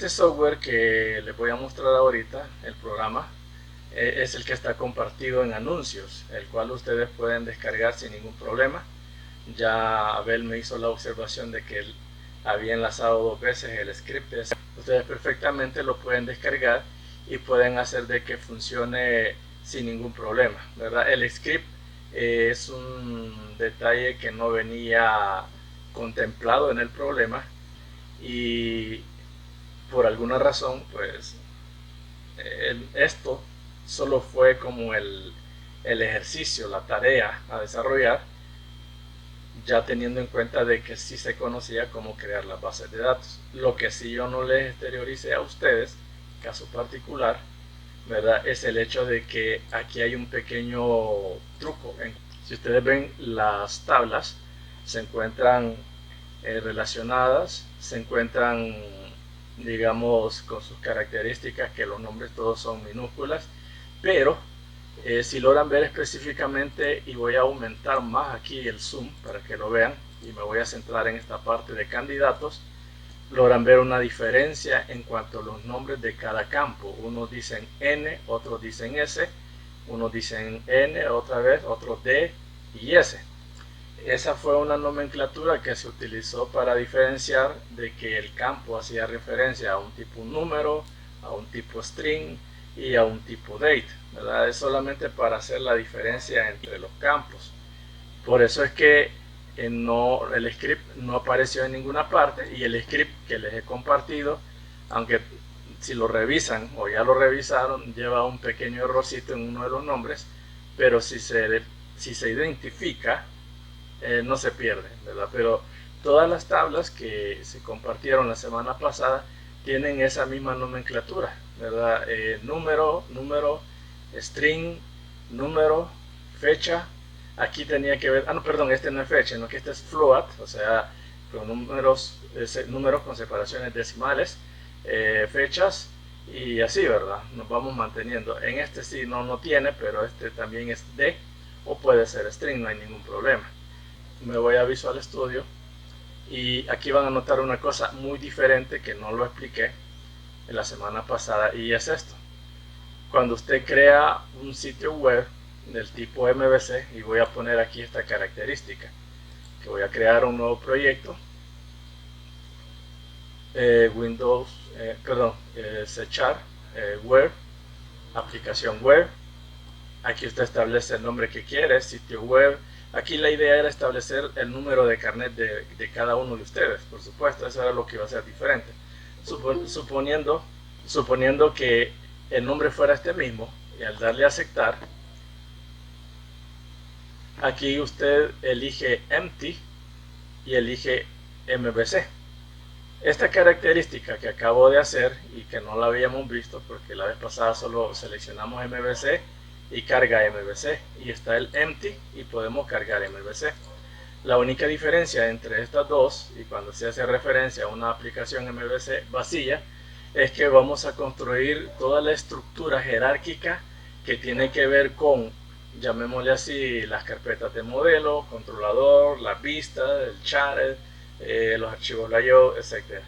Este software que les voy a mostrar ahorita, el programa, es el que está compartido en anuncios, el cual ustedes pueden descargar sin ningún problema. Ya Abel me hizo la observación de que él había enlazado 2 veces el script. Ustedes perfectamente lo pueden descargar y pueden hacer de que funcione sin ningún problema, ¿verdad? El script es un detalle que no venía contemplado en el problema y por alguna razón pues esto solo fue como el ejercicio, la tarea a desarrollar, ya teniendo en cuenta de que sí se conocía cómo crear las bases de datos. Lo que sí yo no les exterioricé a ustedes, caso particular, ¿verdad? Es el hecho de que aquí hay un pequeño truco. Si ustedes ven, las tablas se encuentran relacionadas, se encuentran, digamos, con sus características, que los nombres todos son minúsculas, pero si logran ver específicamente, y voy a aumentar más aquí el zoom para que lo vean, y me voy a centrar en esta parte de candidatos, logran ver una diferencia en cuanto a los nombres de cada campo. Unos dicen N, otros dicen S, unos dicen N otra vez, otros D y S. Esa fue una nomenclatura que se utilizó para diferenciar de que el campo hacía referencia a un tipo número, a un tipo string y a un tipo date, ¿verdad? Es solamente para hacer la diferencia entre los campos. Por eso es que el script no apareció en ninguna parte, y el script que les he compartido, aunque si lo revisan o ya lo revisaron, lleva un pequeño errorcito en uno de los nombres, pero si se identifica, no se pierde, ¿verdad? Pero todas las tablas que se compartieron la semana pasada tienen esa misma nomenclatura, ¿verdad? Número, string, número, fecha. Aquí tenía que ver, no, perdón, este no es fecha, no, que este es float, o sea, con números con separaciones decimales, fechas y así, ¿verdad? Nos vamos manteniendo. En este sí no tiene, pero este también es D, o puede ser string, no hay ningún problema. Me voy a Visual Studio y aquí van a notar una cosa muy diferente que no lo expliqué en la semana pasada, y es esto. Cuando usted crea un sitio web del tipo MVC, y voy a poner aquí esta característica, que voy a crear un nuevo proyecto, Windows, C# web, aplicación web. Aquí usted establece el nombre que quiere, sitio web. Aquí la idea era establecer el número de carnet de cada uno de ustedes, por supuesto, eso era lo que iba a ser diferente. Suponiendo que el nombre fuera este mismo, y al darle a aceptar, aquí usted elige empty y elige MVC. Esta característica que acabo de hacer y que no la habíamos visto porque la vez pasada solo seleccionamos MVC y carga MVC, y está el empty y podemos cargar MVC. La única diferencia entre estas dos, y cuando se hace referencia a una aplicación MVC vacía, es que vamos a construir toda la estructura jerárquica que tiene que ver con, llamémosle así, las carpetas de modelo, controlador, la vista, el chat, los archivos layout, etc.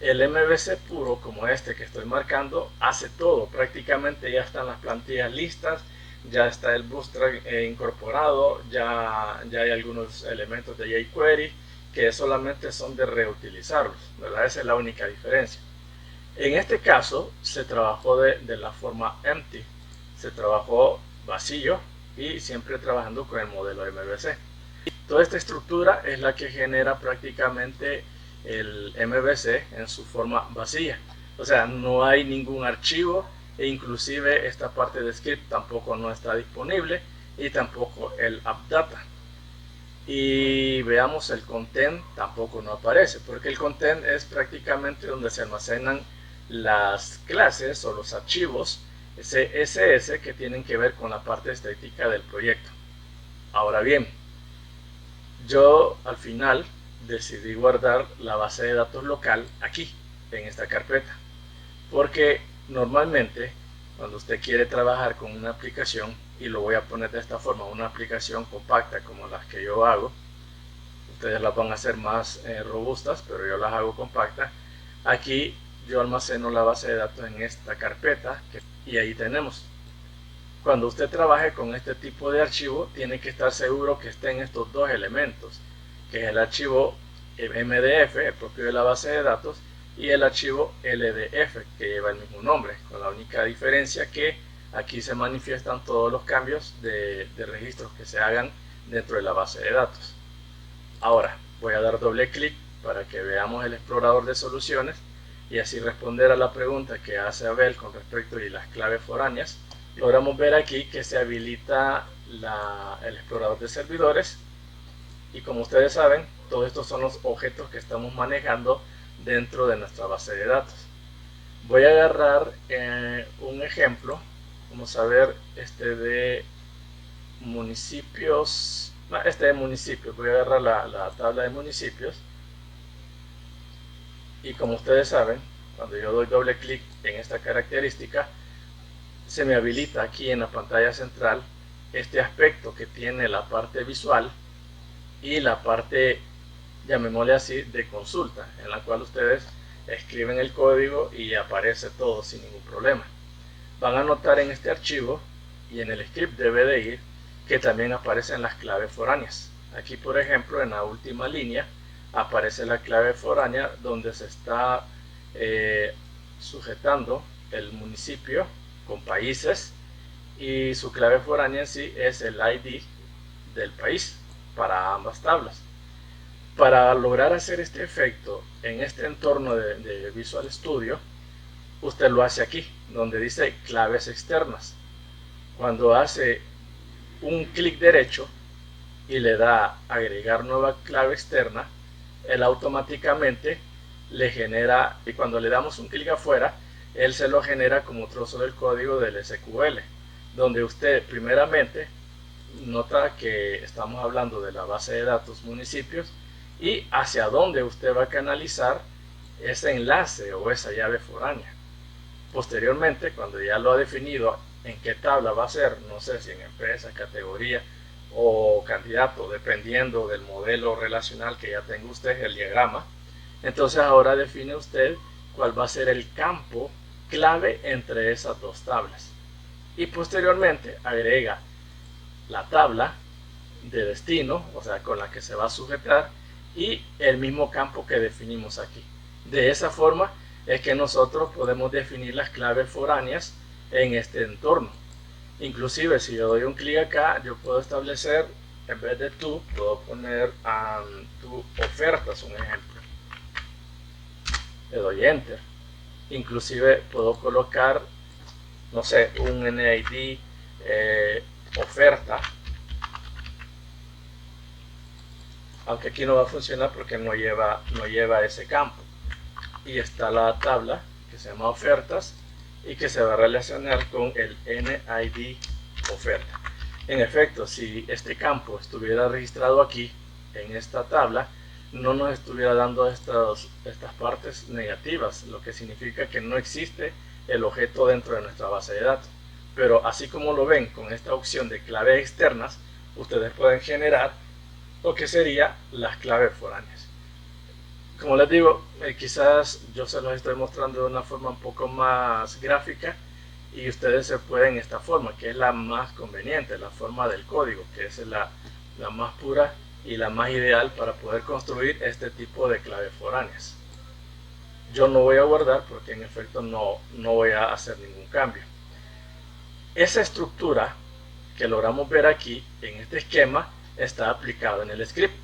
El MVC puro, como este que estoy marcando, hace todo. Prácticamente ya están las plantillas listas, ya está el Bootstrap incorporado, ya hay algunos elementos de jQuery que solamente son de reutilizarlos, ¿verdad? Esa es la única diferencia. En este caso se trabajó de la forma empty, se trabajó vacío y siempre trabajando con el modelo MVC. Toda esta estructura es la que genera prácticamente el MVC en su forma vacía. O sea, no hay ningún archivo, e inclusive esta parte de script tampoco no está disponible, y tampoco el appdata. Y veamos, el content tampoco no aparece, porque el content es prácticamente donde se almacenan las clases o los archivos CSS que tienen que ver con la parte estética del proyecto. Ahora bien, yo al final decidí guardar la base de datos local aquí, en esta carpeta, porque normalmente cuando usted quiere trabajar con una aplicación, y lo voy a poner de esta forma, una aplicación compacta como las que yo hago, ustedes las van a hacer más robustas, pero yo las hago compactas. Aquí yo almaceno la base de datos en esta carpeta y ahí tenemos. Cuando usted trabaje con este tipo de archivo, tiene que estar seguro que estén estos dos elementos, que es el archivo MDF, el propio de la base de datos, y el archivo LDF, que lleva el mismo nombre, con la única diferencia que aquí se manifiestan todos los cambios de registros que se hagan dentro de la base de datos. Ahora voy a dar doble clic para que veamos el explorador de soluciones y así responder a la pregunta que hace Abel con respecto a las claves foráneas. Logramos ver aquí que se habilita el explorador de servidores y, como ustedes saben, todos estos son los objetos que estamos manejando dentro de nuestra base de datos. Voy a agarrar un ejemplo. Vamos a ver este de municipios. Voy a agarrar la tabla de municipios y, como ustedes saben, cuando yo doy doble clic en esta característica, se me habilita aquí en la pantalla central este aspecto que tiene la parte visual y la parte, llamémosle así, de consulta, en la cual ustedes escriben el código y aparece todo sin ningún problema. Van a notar en este archivo y en el script debe de ir que también aparecen las claves foráneas. Aquí, por ejemplo, en la última línea aparece la clave foránea donde se está sujetando el municipio con países y su clave foránea en sí es el ID del país para ambas tablas. Para lograr hacer este efecto en este entorno de Visual Studio, usted lo hace aquí, donde dice claves externas. Cuando hace un clic derecho y le da agregar nueva clave externa, él automáticamente le genera, y cuando le damos un clic afuera, él se lo genera como trozo del código del SQL, donde usted primeramente nota que estamos hablando de la base de datos municipios y hacia dónde usted va a canalizar ese enlace o esa llave foránea. Posteriormente, cuando ya lo ha definido en qué tabla va a ser, no sé si en empresa, categoría o candidato, dependiendo del modelo relacional que ya tenga usted, el diagrama, entonces ahora define usted cuál va a ser el campo clave entre esas dos tablas y posteriormente agrega la tabla de destino, o sea, con la que se va a sujetar, y el mismo campo que definimos aquí. De esa forma es que nosotros podemos definir las claves foráneas en este entorno. Inclusive, si yo doy un clic acá, yo puedo establecer, en vez de tú, puedo poner tu ofertas, un ejemplo. Le doy enter. Inclusive puedo colocar, no sé, un NID oferta, aunque aquí no va a funcionar porque no lleva ese campo. Y está la tabla que se llama ofertas y que se va a relacionar con el NID oferta. En efecto, si este campo estuviera registrado aquí en esta tabla, no nos estuviera dando estas partes negativas, lo que significa que no existe el objeto dentro de nuestra base de datos. Pero así como lo ven con esta opción de claves externas, ustedes pueden generar lo que serían las claves foráneas. Como les digo, quizás yo se los estoy mostrando de una forma un poco más gráfica y ustedes se pueden esta forma, que es la más conveniente, la forma del código, que es la más pura y la más ideal para poder construir este tipo de claves foráneas. Yo no voy a guardar porque en efecto no voy a hacer ningún cambio. Esa estructura que logramos ver aquí en este esquema está aplicado en el script.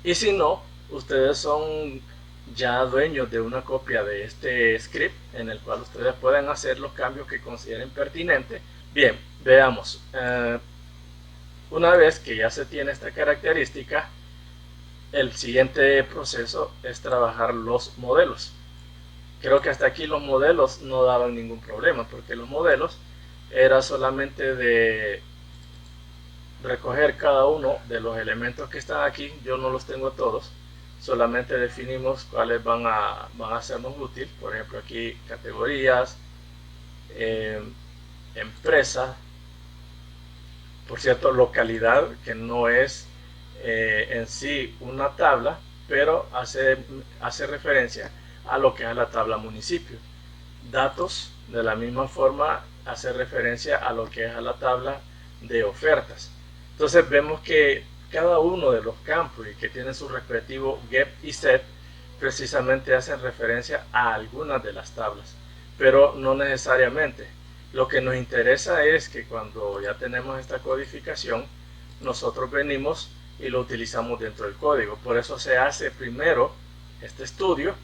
Y si no, ustedes son ya dueños de una copia de este script en el cual ustedes pueden hacer los cambios que consideren pertinentes. Bien, veamos. Una vez que ya se tiene esta característica, el siguiente proceso es trabajar los modelos. Creo que hasta aquí los modelos no daban ningún problema, porque los modelos era solamente de recoger cada uno de los elementos que están aquí. Yo no los tengo todos, solamente definimos cuáles van a sernos útiles. Por ejemplo, aquí categorías, empresa, por cierto, localidad, que no es en sí una tabla, pero hace referencia a lo que es la tabla municipio. Datos, de la misma forma, hace referencia a lo que es a la tabla de ofertas. Entonces vemos que cada uno de los campos y que tiene su respectivo get y set precisamente hacen referencia a algunas de las tablas, pero no necesariamente. Lo que nos interesa es que cuando ya tenemos esta codificación, nosotros venimos y lo utilizamos dentro del código. Por eso se hace primero este estudio.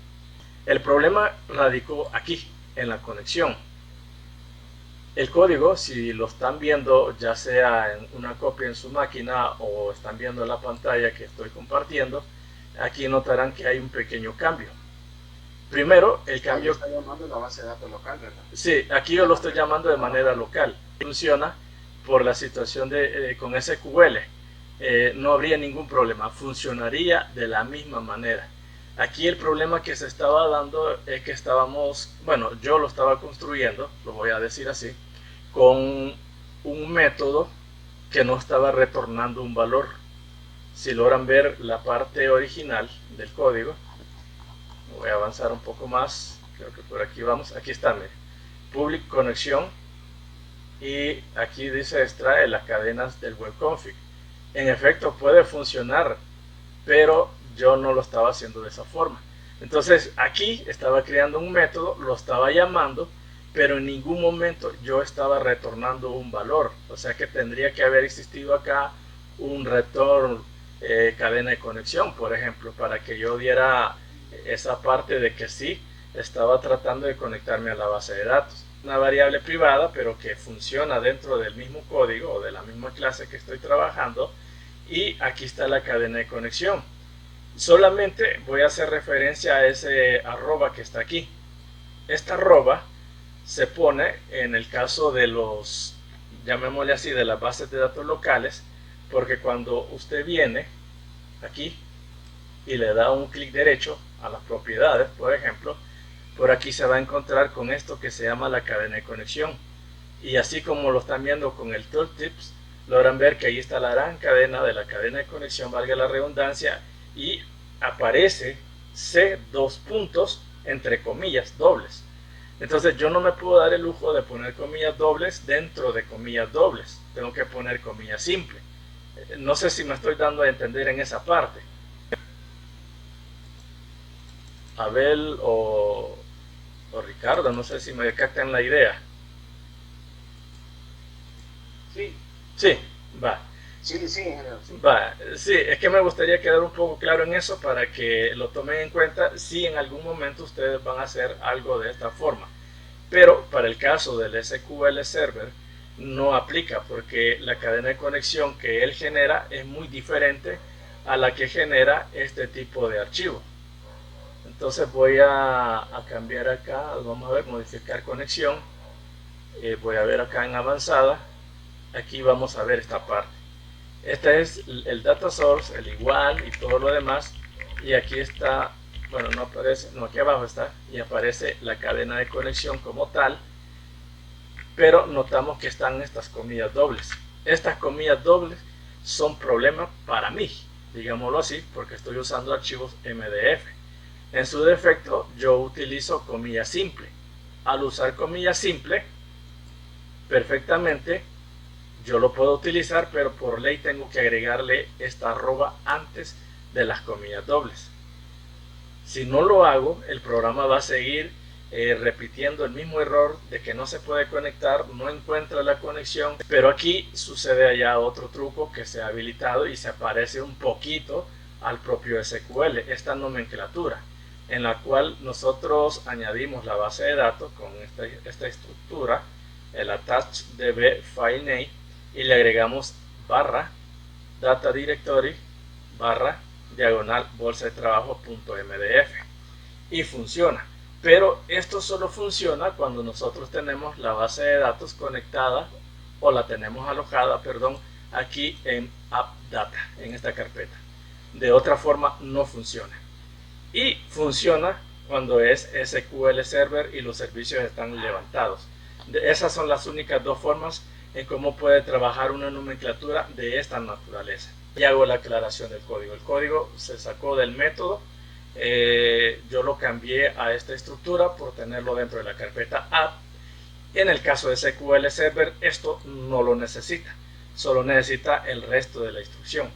El problema radicó aquí, en la conexión. El código, si lo están viendo, ya sea en una copia en su máquina o están viendo la pantalla que estoy compartiendo, aquí notarán que hay un pequeño cambio. Primero, el cambio... Está llamando la base de datos local, ¿verdad? Sí, aquí yo lo estoy llamando de manera local. Funciona por la situación de con SQL. No habría ningún problema, funcionaría de la misma manera. Aquí el problema que se estaba dando es que yo lo estaba construyendo, lo voy a decir así, con un método que no estaba retornando un valor. Si logran ver la parte original del código, voy a avanzar un poco más, creo que por aquí vamos, aquí está, mire, public conexión, y aquí dice extrae las cadenas del web config. En efecto puede funcionar, pero yo no lo estaba haciendo de esa forma. Entonces aquí estaba creando un método, lo estaba llamando, pero en ningún momento yo estaba retornando un valor. O sea que tendría que haber existido acá un return cadena de conexión, por ejemplo, para que yo diera esa parte de que sí estaba tratando de conectarme a la base de datos. Una variable privada, pero que funciona dentro del mismo código o de la misma clase que estoy trabajando. Y aquí está la cadena de conexión. Solamente voy a hacer referencia a ese arroba que está aquí. Esta arroba se pone en el caso de los, llamémosle así, de las bases de datos locales, porque cuando usted viene aquí y le da un clic derecho a las propiedades, por ejemplo, por aquí se va a encontrar con esto que se llama la cadena de conexión. Y así como lo están viendo con el tooltips, logran ver que ahí está la gran cadena de la cadena de conexión, valga la redundancia, y aparece C dos puntos entre comillas dobles. Entonces yo no me puedo dar el lujo de poner comillas dobles dentro de comillas dobles, tengo que poner comillas simple. No sé si me estoy dando a entender en esa parte. Abel o Ricardo, no sé si me captan la idea. Sí. Sí, va. Sí, ingeniero. Sí. Va, sí, es que me gustaría quedar un poco claro en eso para que lo tomen en cuenta si en algún momento ustedes van a hacer algo de esta forma. Pero para el caso del SQL Server no aplica porque la cadena de conexión que él genera es muy diferente a la que genera este tipo de archivo. Entonces voy a cambiar acá, vamos a ver, modificar conexión. Voy a ver acá en avanzada, aquí vamos a ver esta parte. Este es el data source, el igual y todo lo demás. Y aquí está, bueno, no aparece, no, aquí abajo está, y aparece la cadena de conexión como tal. Pero notamos que están estas comillas dobles. Estas comillas dobles son problema para mí, digámoslo así, porque estoy usando archivos MDF. En su defecto, yo utilizo comilla simple. Al usar comilla simple, perfectamente, yo lo puedo utilizar, pero por ley tengo que agregarle esta arroba antes de las comillas dobles. Si no lo hago, el programa va a seguir repitiendo el mismo error de que no se puede conectar, no encuentra la conexión, pero aquí sucede allá otro truco que se ha habilitado y se parece un poquito al propio SQL, esta nomenclatura, en la cual nosotros añadimos la base de datos con esta estructura, el attach db file name, y le agregamos barra data directory barra diagonal bolsa de trabajo.mdf y funciona. Pero esto solo funciona cuando nosotros tenemos la base de datos conectada o la tenemos alojada, perdón, aquí en AppData, en esta carpeta. De otra forma no funciona. Y funciona cuando es SQL Server y los servicios están levantados. Esas son las únicas dos formas en cómo puede trabajar una nomenclatura de esta naturaleza. Y hago la aclaración del código. El código se sacó del método yo lo cambié a esta estructura por tenerlo dentro de la carpeta app. En el caso de SQL Server esto no lo necesita, solo necesita el resto de la instrucción.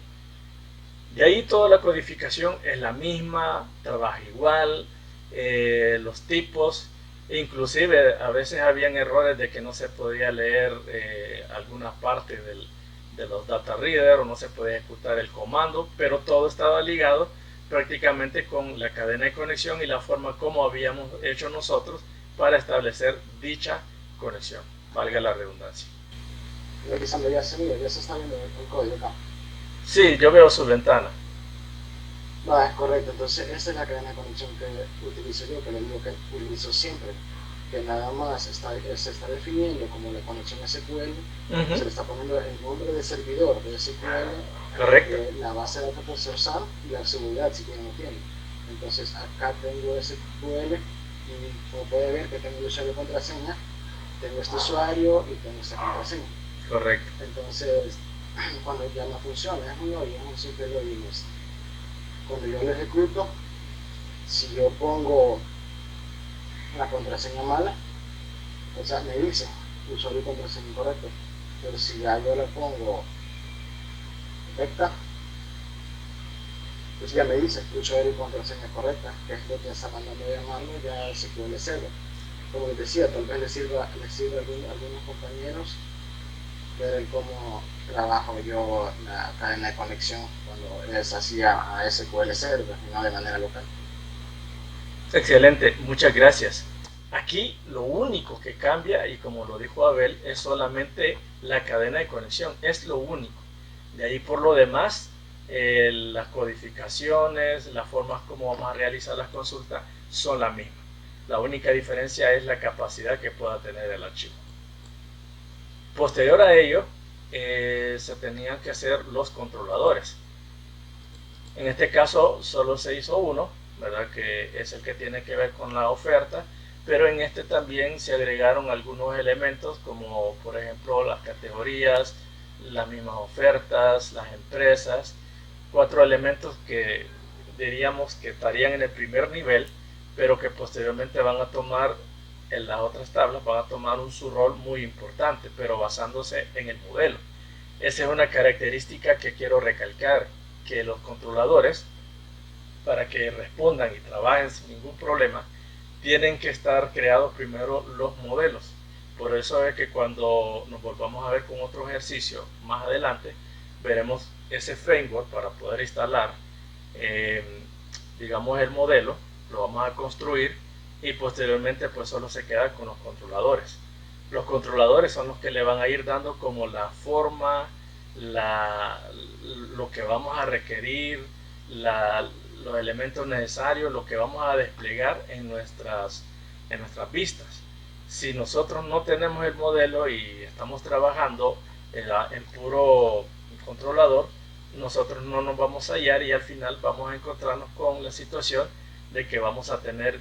De ahí toda la codificación es la misma, trabaja igual, los tipos, inclusive a veces habían errores de que no se podía leer alguna parte de los data reader o no se podía ejecutar el comando, pero todo estaba ligado prácticamente con la cadena de conexión y la forma como habíamos hecho nosotros para establecer dicha conexión, valga la redundancia. Revisando ya se está viendo el código acá. Sí, yo veo su ventana. Va, es correcto. Entonces, esta es la cadena de conexión que utilizo yo, que le digo que utilizo siempre. Que nada más se está definiendo como la conexión SQL, se le está poniendo el nombre de servidor de SQL, Correcto. La base de datos que se usa y la seguridad, si tiene o no tiene. Entonces, acá tengo SQL y como puede ver que tengo el usuario y contraseña, tengo este usuario y tengo esta contraseña. Correcto. Entonces, cuando ya no funciona, es un login, es un simple login. Cuando yo lo ejecuto, si yo pongo la contraseña mala, o sea, me dice usuario y contraseña incorrecto, pero si ya yo la pongo correcta, pues ya me dice usuario y contraseña correcta, que es lo que está mandando a llamarlo ya SQL Server. Como les decía, tal vez les sirva a algunos compañeros ver cómo trabajo yo la cadena de conexión cuando les hacía a SQL Server y no de manera local. Excelente, muchas gracias. Aquí lo único que cambia, y como lo dijo Abel, es solamente la cadena de conexión, es lo único. De ahí por lo demás, las codificaciones, las formas como vamos a realizar las consultas son las mismas. La única diferencia es la capacidad que pueda tener el archivo. Posterior a ello, se tenían que hacer los controladores. En este caso solo se hizo uno, ¿verdad? Que es el que tiene que ver con la oferta, pero en este también se agregaron algunos elementos como por ejemplo las categorías, las mismas ofertas, las empresas, 4 elementos que diríamos que estarían en el primer nivel, pero que posteriormente van a tomar en las otras tablas, van a tomar su rol muy importante, pero basándose en el modelo. Esa es una característica que quiero recalcar, que los controladores, para que respondan y trabajen sin ningún problema, tienen que estar creados primero los modelos. Por eso es que cuando nos volvamos a ver con otro ejercicio más adelante, veremos ese framework para poder instalar, digamos, el modelo, lo vamos a construir y posteriormente pues solo se queda con los controladores. Los controladores son los que le van a ir dando como la forma, lo que vamos a requerir, los elementos necesarios, lo que vamos a desplegar en nuestras vistas. Si nosotros no tenemos el modelo y estamos trabajando en puro controlador, nosotros no nos vamos a hallar y al final vamos a encontrarnos con la situación de que vamos a tener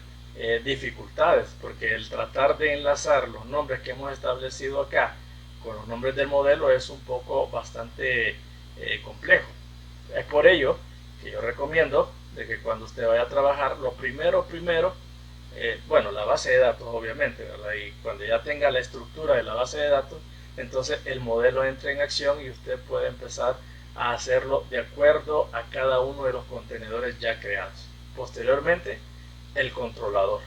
dificultades, porque el tratar de enlazar los nombres que hemos establecido acá con los nombres del modelo es un poco bastante complejo. Es por ello que yo recomiendo de que cuando usted vaya a trabajar, lo primero, bueno, la base de datos obviamente, ¿verdad? Y cuando ya tenga la estructura de la base de datos, entonces el modelo entra en acción y usted puede empezar a hacerlo de acuerdo a cada uno de los contenedores ya creados. Posteriormente, el controlador.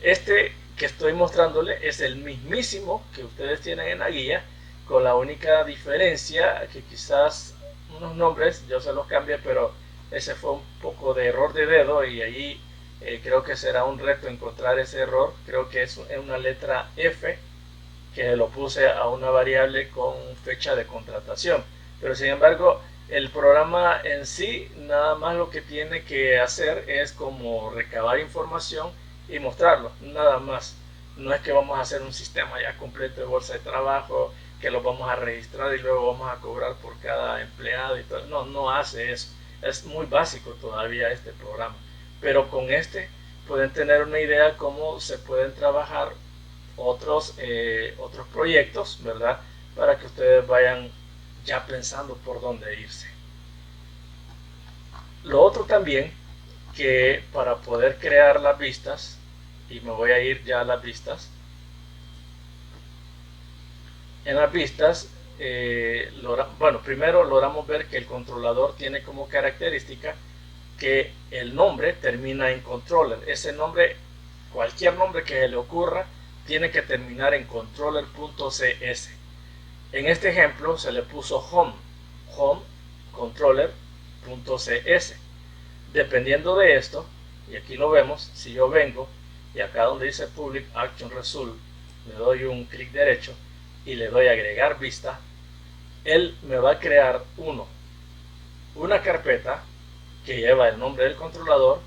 Este que estoy mostrándole es el mismísimo que ustedes tienen en la guía, con la única diferencia que quizás unos nombres yo se los cambié, pero ese fue un poco de error de dedo y ahí creo que será un reto encontrar ese error. Creo que es una letra F que lo puse a una variable con fecha de contratación, pero sin embargo el programa en sí nada más lo que tiene que hacer es como recabar información y mostrarlo, nada más. No es que vamos a hacer un sistema ya completo de bolsa de trabajo que lo vamos a registrar y luego vamos a cobrar por cada empleado y todo. No, no hace eso. Es muy básico todavía este programa, pero con este pueden tener una idea cómo se pueden trabajar otros proyectos, ¿verdad? Para que ustedes vayan ya pensando por dónde irse. Lo otro también que para poder crear las vistas, y me voy a ir ya a las vistas, en las vistas, bueno, primero logramos ver que el controlador tiene como característica que el nombre termina en controller. Ese nombre, cualquier nombre que se le ocurra, tiene que terminar en controller.cs. En este ejemplo se le puso home controller.cs. Dependiendo de esto, y aquí lo vemos, si yo vengo y acá donde dice Public Action Result le doy un clic derecho y le doy a agregar vista, él me va a crear una carpeta que lleva el nombre del controlador.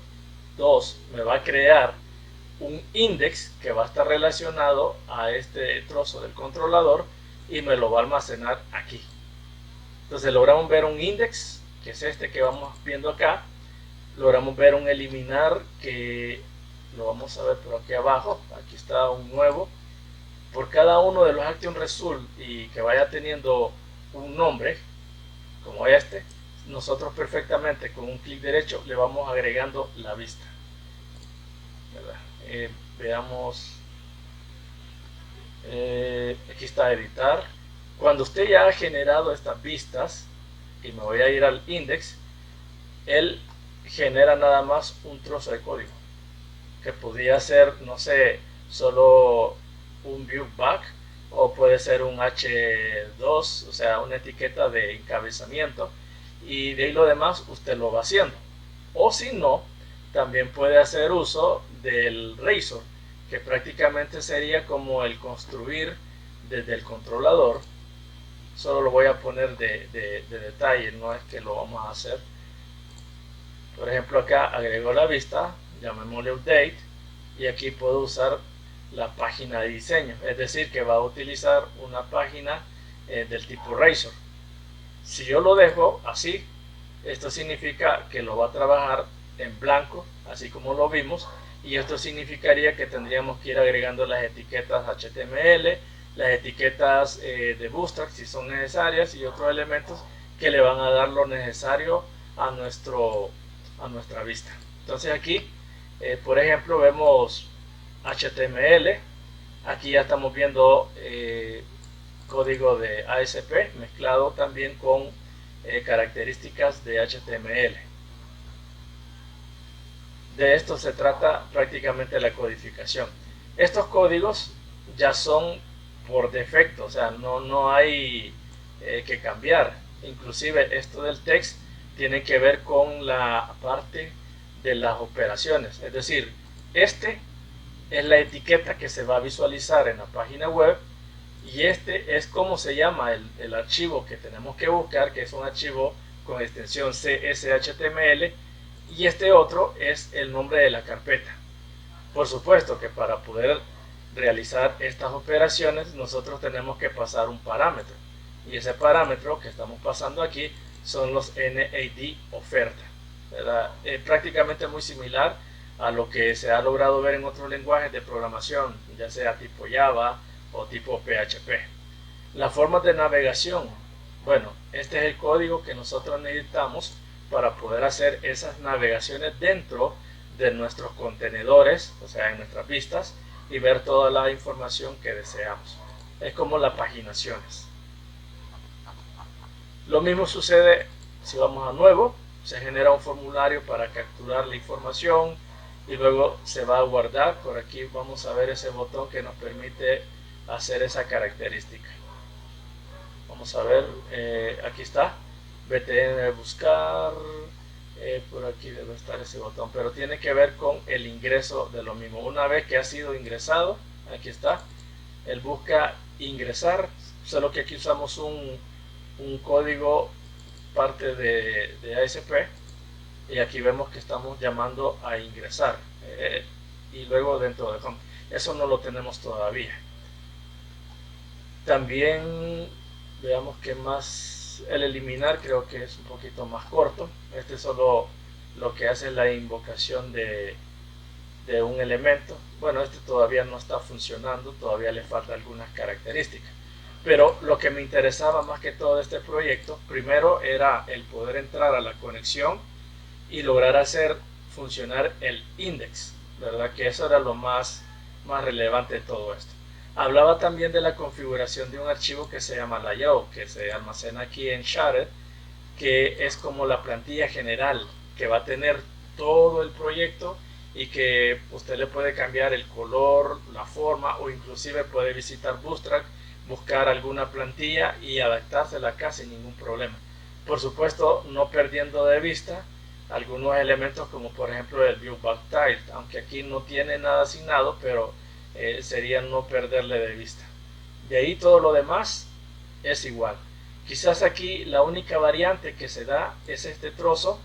2, me va a crear un index que va a estar relacionado a este trozo del controlador y me lo va a almacenar aquí. Entonces logramos ver un index, que es este que vamos viendo acá. Logramos ver un eliminar, que lo vamos a ver por aquí abajo. Aquí está un nuevo. Por cada uno de los Action Result y que vaya teniendo un nombre como este, nosotros perfectamente con un clic derecho le vamos agregando la vista. Veamos, aquí está editar. Cuando usted ya ha generado estas vistas, y me voy a ir al index, él genera nada más un trozo de código que podría ser, no sé, solo un view back, o puede ser un H2, o sea, una etiqueta de encabezamiento, y de ahí lo demás usted lo va haciendo. O si no, también puede hacer uso del Razor, que prácticamente sería como el construir desde el controlador. Solo lo voy a poner de detalle, no es que lo vamos a hacer. Por ejemplo, acá agrego la vista, llamémosle update, y aquí puedo usar la página de diseño, es decir, que va a utilizar una página del tipo Razor. Si yo lo dejo así, esto significa que lo va a trabajar en blanco, así como lo vimos, y esto significaría que tendríamos que ir agregando las etiquetas HTML, las etiquetas de Bootstrap si son necesarias, y otros elementos que le van a dar lo necesario a nuestra vista. Entonces aquí, por ejemplo, vemos HTML. Aquí ya estamos viendo código de ASP mezclado también con características de HTML. De esto se trata prácticamente la codificación. Estos códigos ya son por defecto, o sea, no hay que cambiar. Inclusive esto del text tiene que ver con la parte de las operaciones, es decir, este es la etiqueta que se va a visualizar en la página web, y este es como se llama el archivo que tenemos que buscar, que es un archivo con extensión CSHTML, y este otro es el nombre de la carpeta. Por supuesto que para poder realizar estas operaciones nosotros tenemos que pasar un parámetro, y ese parámetro que estamos pasando aquí son los NAD oferta, ¿verdad? Prácticamente muy similar a lo que se ha logrado ver en otros lenguajes de programación, ya sea tipo Java o tipo PHP. Las formas de navegación, bueno, este es el código que nosotros necesitamos para poder hacer esas navegaciones dentro de nuestros contenedores, o sea, en nuestras vistas, y ver toda la información que deseamos. Es como las paginaciones. Lo mismo sucede si vamos a nuevo, se genera un formulario para capturar la información y luego se va a guardar. Por aquí vamos a ver ese botón que nos permite hacer esa característica. Vamos a ver, aquí está, BTN buscar, por aquí debe estar ese botón, pero tiene que ver con el ingreso de lo mismo. Una vez que ha sido ingresado, aquí está, él busca ingresar, solo que aquí usamos un código parte de ASP, y aquí vemos que estamos llamando a ingresar, y luego dentro de home. Eso no lo tenemos todavía. También veamos que más, el eliminar creo que es un poquito más corto. Este solo lo que hace es la invocación de un elemento. Bueno, este todavía no está funcionando, todavía le falta algunas características. Pero lo que me interesaba más que todo de este proyecto, primero era el poder entrar a la conexión y lograr hacer funcionar el index, ¿verdad? Que eso era lo más relevante de todo esto. Hablaba también de la configuración de un archivo que se llama layout, que se almacena aquí en Shuttle, que es como la plantilla general que va a tener todo el proyecto y que usted le puede cambiar el color, la forma, o inclusive puede visitar Bootstrap, buscar alguna plantilla y adaptársela acá sin ningún problema. Por supuesto, no perdiendo de vista algunos elementos como por ejemplo el View Backtitle, aunque aquí no tiene nada asignado, pero sería no perderle de vista. De ahí todo lo demás es igual. Quizás aquí la única variante que se da es este trozo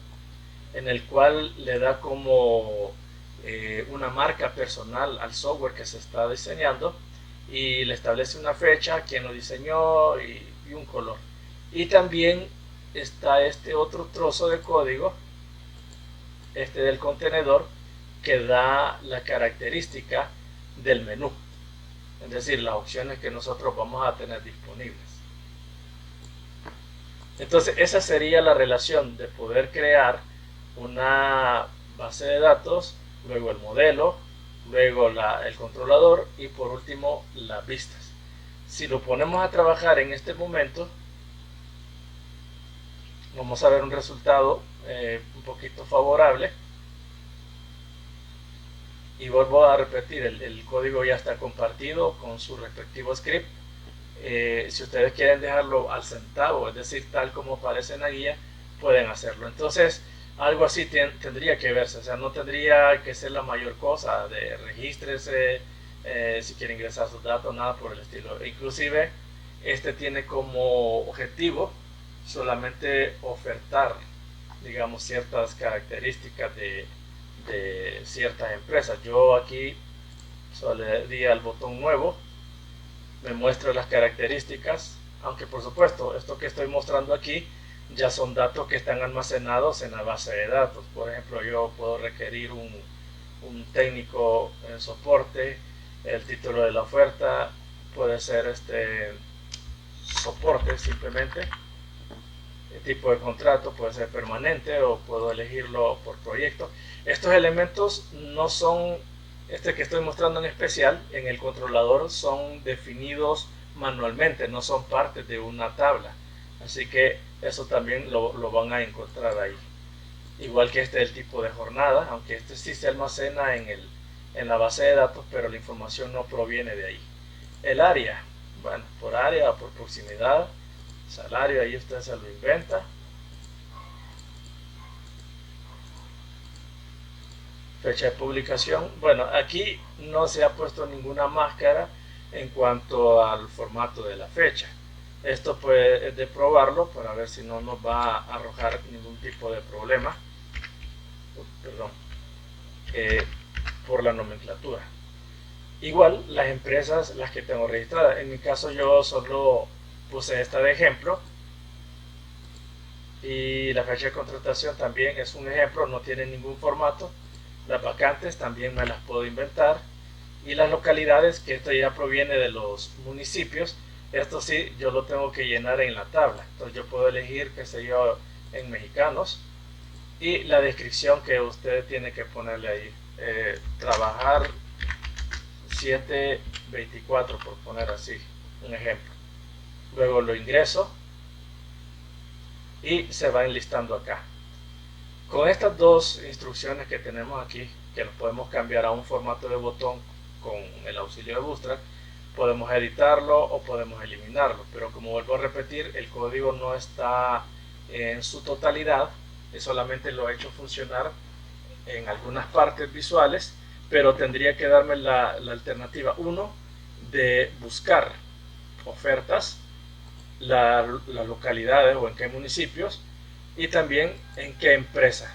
en el cual le da como una marca personal al software que se está diseñando y le establece una fecha, quién lo diseñó y un color. Y también está este otro trozo de código, este del contenedor, que da la característica del menú, es decir, las opciones que nosotros vamos a tener disponibles. Entonces esa sería la relación de poder crear una base de datos, luego el modelo, luego el controlador y por último las vistas. Si lo ponemos a trabajar en este momento, vamos a ver un resultado un poquito favorable. Y vuelvo a repetir, el código ya está compartido con su respectivo script. Si ustedes quieren dejarlo al centavo, es decir, tal como aparece en la guía, pueden hacerlo. Entonces, algo así tendría que verse, o sea, no tendría que ser la mayor cosa de regístrese si quiere ingresar sus datos, nada por el estilo. Inclusive, este tiene como objetivo solamente ofertar, digamos, ciertas características de ciertas empresas. Yo aquí solo le di al botón nuevo, me muestra las características, aunque por supuesto esto que estoy mostrando aquí ya son datos que están almacenados en la base de datos. Por ejemplo, yo puedo requerir un técnico en soporte, el título de la oferta puede ser soporte simplemente, el tipo de contrato puede ser permanente o puedo elegirlo por proyecto. Estos elementos no son, que estoy mostrando en especial, en el controlador son definidos manualmente, no son parte de una tabla. Así que eso también lo van a encontrar ahí. Igual que el tipo de jornada, aunque este sí se almacena en la base de datos, pero la información no proviene de ahí. El área, bueno, por área o por proximidad, salario, ahí usted se lo inventa. Fecha de publicación, bueno, aquí no se ha puesto ninguna máscara en cuanto al formato de la fecha. Esto puede de probarlo para ver si no nos va a arrojar ningún tipo de problema. Perdón, por la nomenclatura. Igual las empresas, las que tengo registradas, en mi caso yo solo puse esta de ejemplo y la fecha de contratación también es un ejemplo, no tiene ningún formato. Las vacantes también me las puedo inventar y las localidades, que esto ya proviene de los municipios, esto sí yo lo tengo que llenar en la tabla. Entonces yo puedo elegir, qué sé yo, en mexicanos, y la descripción que usted tiene que ponerle ahí, trabajar 7/24, por poner así un ejemplo. Luego lo ingreso y se va enlistando acá. Con estas dos instrucciones que tenemos aquí, que los podemos cambiar a un formato de botón con el auxilio de Bootstrap, podemos editarlo o podemos eliminarlo. Pero como vuelvo a repetir, el código no está en su totalidad, solamente lo he hecho funcionar en algunas partes visuales, pero tendría que darme la alternativa 1 de buscar ofertas, las localidades o en qué municipios, y también en qué empresa.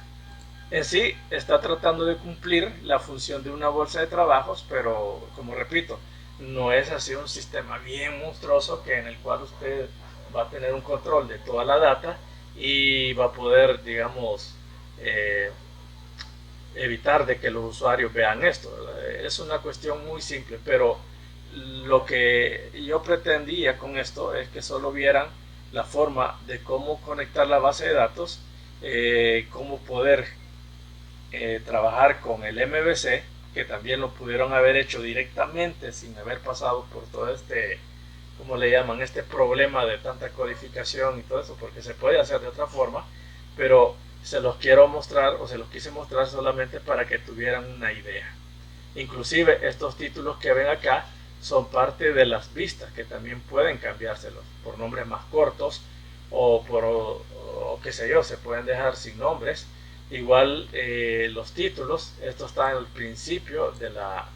En sí está tratando de cumplir la función de una bolsa de trabajos, pero como repito, no es así un sistema bien monstruoso que en el cual usted va a tener un control de toda la data y va a poder, digamos, evitar de que los usuarios vean esto. Es una cuestión muy simple, pero lo que yo pretendía con esto es que solo vieran la forma de cómo conectar la base de datos, cómo poder trabajar con el MVC, que también lo pudieron haber hecho directamente sin haber pasado por todo este, ¿cómo le llaman? Este problema de tanta codificación y todo eso, porque se puede hacer de otra forma, pero se los quiero mostrar, o se los quise mostrar solamente para que tuvieran una idea. Inclusive estos títulos que ven acá son parte de las vistas, que también pueden cambiárselos por nombres más cortos, o por, o qué sé yo, se pueden dejar sin nombres. Igual los títulos, esto está en el principio de la,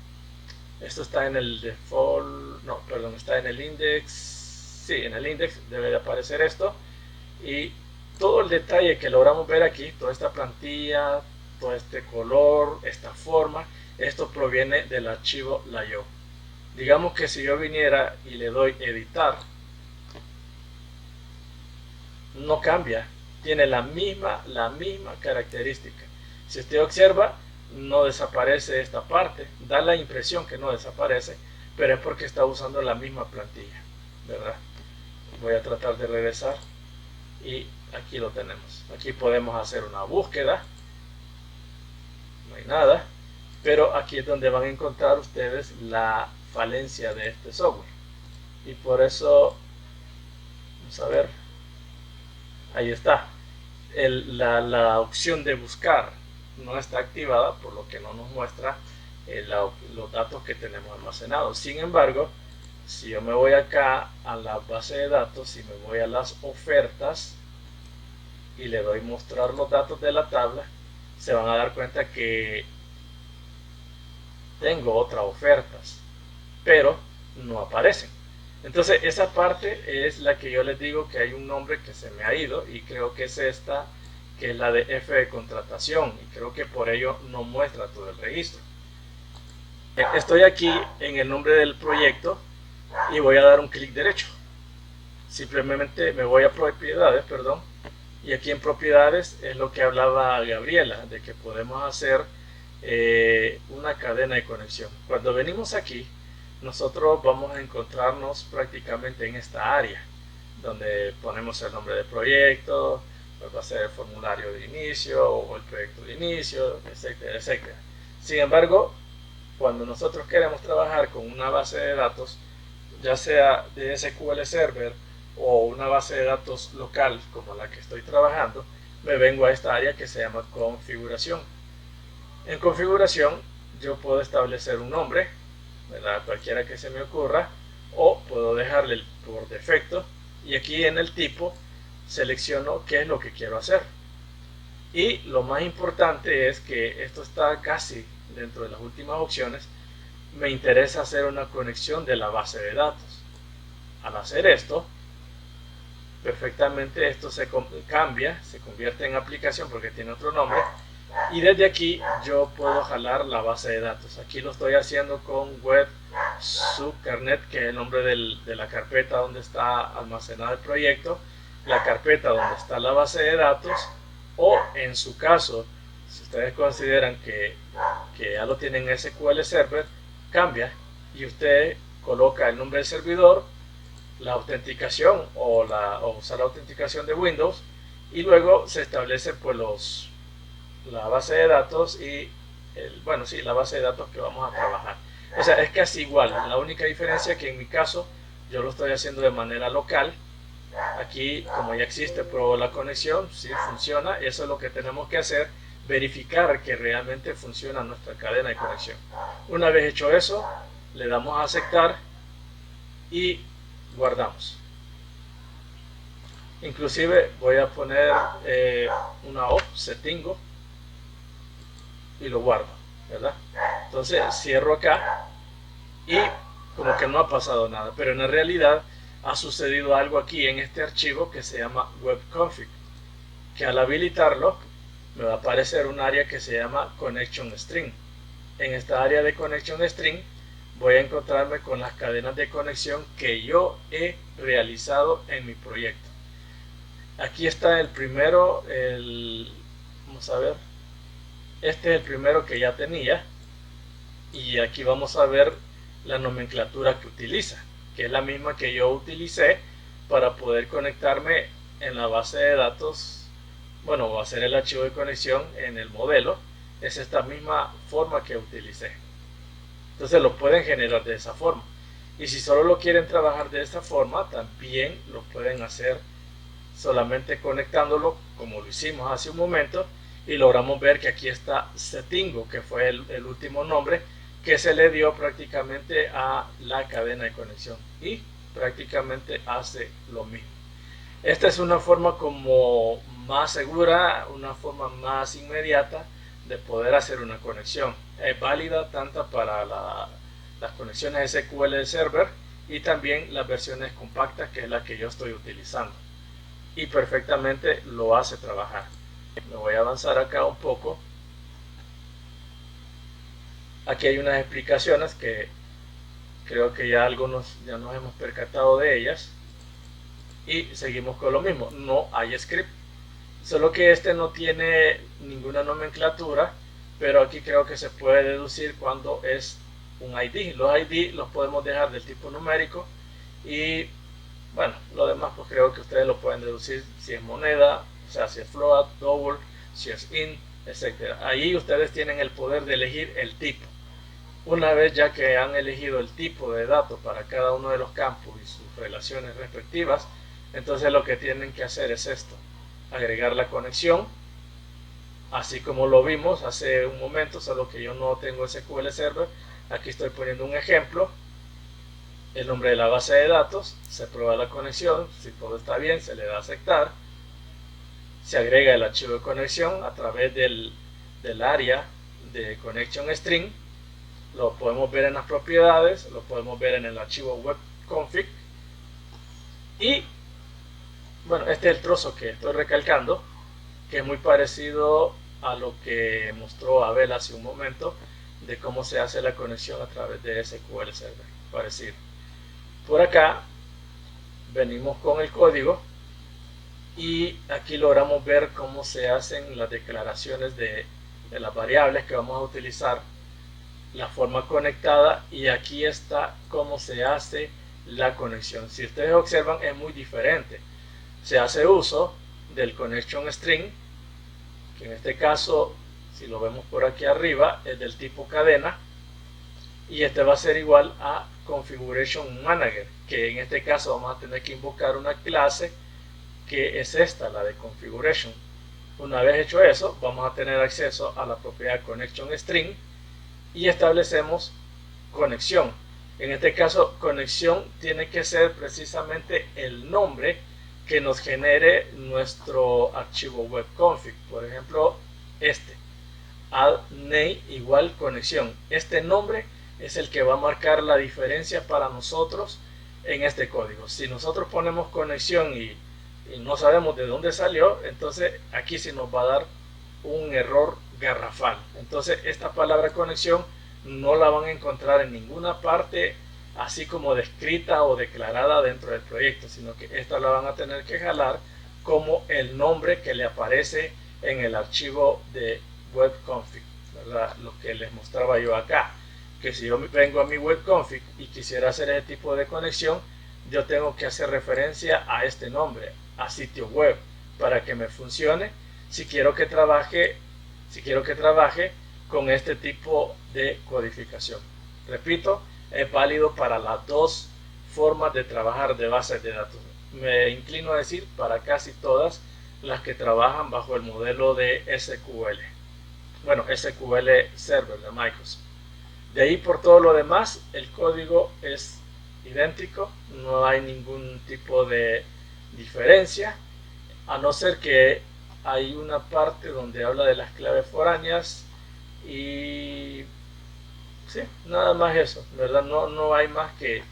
esto está en el default, no, perdón, está en el index, sí, en el index debe de aparecer esto, y todo el detalle que logramos ver aquí, toda esta plantilla, todo este color, esta forma, esto proviene del archivo layout. Digamos que si yo viniera y le doy editar, no cambia, tiene la misma característica. Si usted observa, no desaparece esta parte, da la impresión que no desaparece, pero es porque está usando la misma plantilla, ¿verdad? Voy a tratar de regresar y aquí lo tenemos. Aquí podemos hacer una búsqueda, no hay nada, pero aquí es donde van a encontrar ustedes la falencia de este software, y por eso vamos a ver, ahí está, la opción de buscar no está activada, por lo que no nos muestra los datos que tenemos almacenados. Sin embargo, si yo me voy acá a la base de datos y me voy a las ofertas y le doy mostrar los datos de la tabla, se van a dar cuenta que tengo otras ofertas, pero no aparecen. Entonces esa parte es la que yo les digo que hay un nombre que se me ha ido, y creo que es esta, que es la de F de contratación, y creo que por ello no muestra todo el registro. Estoy aquí en el nombre del proyecto y voy a dar un clic derecho. Simplemente me voy a propiedades, perdón, y aquí en propiedades es lo que hablaba Gabriela, de que podemos hacer una cadena de conexión. Cuando venimos aquí, nosotros vamos a encontrarnos prácticamente en esta área, donde ponemos el nombre del proyecto, pues va a ser el formulario de inicio o el proyecto de inicio, etcétera, etcétera. Sin embargo, cuando nosotros queremos trabajar con una base de datos, ya sea de SQL Server o una base de datos local como la que estoy trabajando, me vengo a esta área que se llama configuración. En configuración yo puedo establecer un nombre, ¿verdad? Cualquiera que se me ocurra, o puedo dejarle por defecto, y aquí en el tipo selecciono qué es lo que quiero hacer. Y lo más importante es que esto está casi dentro de las últimas opciones. Me interesa hacer una conexión de la base de datos. Al hacer esto, perfectamente esto se cambia, se convierte en aplicación porque tiene otro nombre, y desde aquí yo puedo jalar la base de datos. Aquí lo estoy haciendo con web subcarnet, que es el nombre de la carpeta donde está almacenado el proyecto, la carpeta donde está la base de datos, o en su caso, si ustedes consideran que ya lo tienen en SQL Server, cambia y usted coloca el nombre del servidor, la autenticación o usar la autenticación de Windows, y luego se establece pues la base de datos y la base de datos que vamos a trabajar. O sea, es casi igual. La única diferencia es que en mi caso yo lo estoy haciendo de manera local. Aquí, como ya existe, pruebo la conexión, si funciona. Eso es lo que tenemos que hacer, verificar que realmente funciona nuestra cadena de conexión. Una vez hecho eso, le damos a aceptar y guardamos. Inclusive voy a poner una setting y lo guardo, ¿verdad? Entonces cierro acá y como que no ha pasado nada, pero en la realidad ha sucedido algo aquí en este archivo que se llama webconfig, que al habilitarlo me va a aparecer un área que se llama connection string. En esta área de connection string voy a encontrarme con las cadenas de conexión que yo he realizado en mi proyecto. Aquí está el primero, vamos a ver, este es el primero que ya tenía, y aquí vamos a ver la nomenclatura que utiliza, que es la misma que yo utilicé para poder conectarme en la base de datos, bueno, o hacer el archivo de conexión en el modelo, es esta misma forma que utilicé. Entonces lo pueden generar de esa forma. Y si solo lo quieren trabajar de esta forma, también lo pueden hacer solamente conectándolo como lo hicimos hace un momento, y logramos ver que aquí está Setingo, que fue el último nombre que se le dio prácticamente a la cadena de conexión, y prácticamente hace lo mismo. Esta es una forma como más segura, una forma más inmediata de poder hacer una conexión. Es válida tanto para las conexiones SQL de server y también las versiones compactas, que es la que yo estoy utilizando, y perfectamente lo hace trabajar. Me voy a avanzar acá un poco. Aquí hay unas explicaciones que creo que ya algunos ya nos hemos percatado de ellas, y seguimos con lo mismo. No hay script, solo que este no tiene ninguna nomenclatura, pero aquí creo que se puede deducir cuando es un ID. Los ID los podemos dejar del tipo numérico, y bueno, lo demás pues creo que ustedes lo pueden deducir, si es moneda, o sea, si es float, double, si es int, etc. Ahí ustedes tienen el poder de elegir el tipo. Una vez ya que han elegido el tipo de datos para cada uno de los campos y sus relaciones respectivas, entonces lo que tienen que hacer es esto: agregar la conexión, así como lo vimos hace un momento, solo que yo no tengo SQL Server. Aquí estoy poniendo un ejemplo: el nombre de la base de datos, se prueba la conexión, si todo está bien se le da a aceptar, se agrega el archivo de conexión a través del área de connection string, lo podemos ver en las propiedades, lo podemos ver en el archivo web config, y bueno, este es el trozo que estoy recalcando, que es muy parecido a lo que mostró Abel hace un momento, de cómo se hace la conexión a través de SQL Server, parecido. Por acá venimos con el código, y aquí logramos ver cómo se hacen las declaraciones de las variables que vamos a utilizar, la forma conectada, y aquí está cómo se hace la conexión. Si ustedes observan, es muy diferente. Se hace uso del connection string, que en este caso, si lo vemos por aquí arriba, es del tipo cadena, y este va a ser igual a configuration manager, que en este caso vamos a tener que invocar una clase que es esta, la de configuration. Una vez hecho eso, vamos a tener acceso a la propiedad connection string y establecemos conexión. En este caso, conexión tiene que ser precisamente el nombre que nos genere nuestro archivo web config. Por ejemplo, add name igual conexión. Este nombre es el que va a marcar la diferencia para nosotros en este código. Si nosotros ponemos conexión y no sabemos de dónde salió, entonces aquí sí nos va a dar un error garrafal. Entonces esta palabra conexión no la van a encontrar en ninguna parte así como descrita o declarada dentro del proyecto, sino que esta la van a tener que jalar como el nombre que le aparece en el archivo de web config, ¿verdad? Lo que les mostraba yo acá, que si yo vengo a mi web config y quisiera hacer ese tipo de conexión, yo tengo que hacer referencia a este nombre, a sitio web, para que me funcione si quiero que trabaje con este tipo de codificación. Repito, es válido para las dos formas de trabajar de bases de datos. Me inclino a decir para casi todas las que trabajan bajo el modelo de SQL. Bueno, SQL Server de Microsoft. De ahí por todo lo demás, el código es idéntico, no hay ningún tipo de diferencia, a no ser que hay una parte donde habla de las claves foráneas y sí, nada más eso, ¿verdad? No hay más que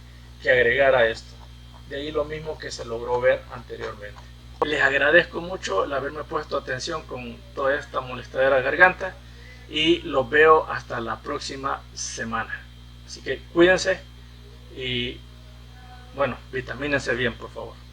agregar a esto. De ahí lo mismo que se logró ver anteriormente. Les agradezco mucho el haberme puesto atención con toda esta molestadera garganta y los veo hasta la próxima semana. Así que cuídense y bueno, vitamínense bien, por favor.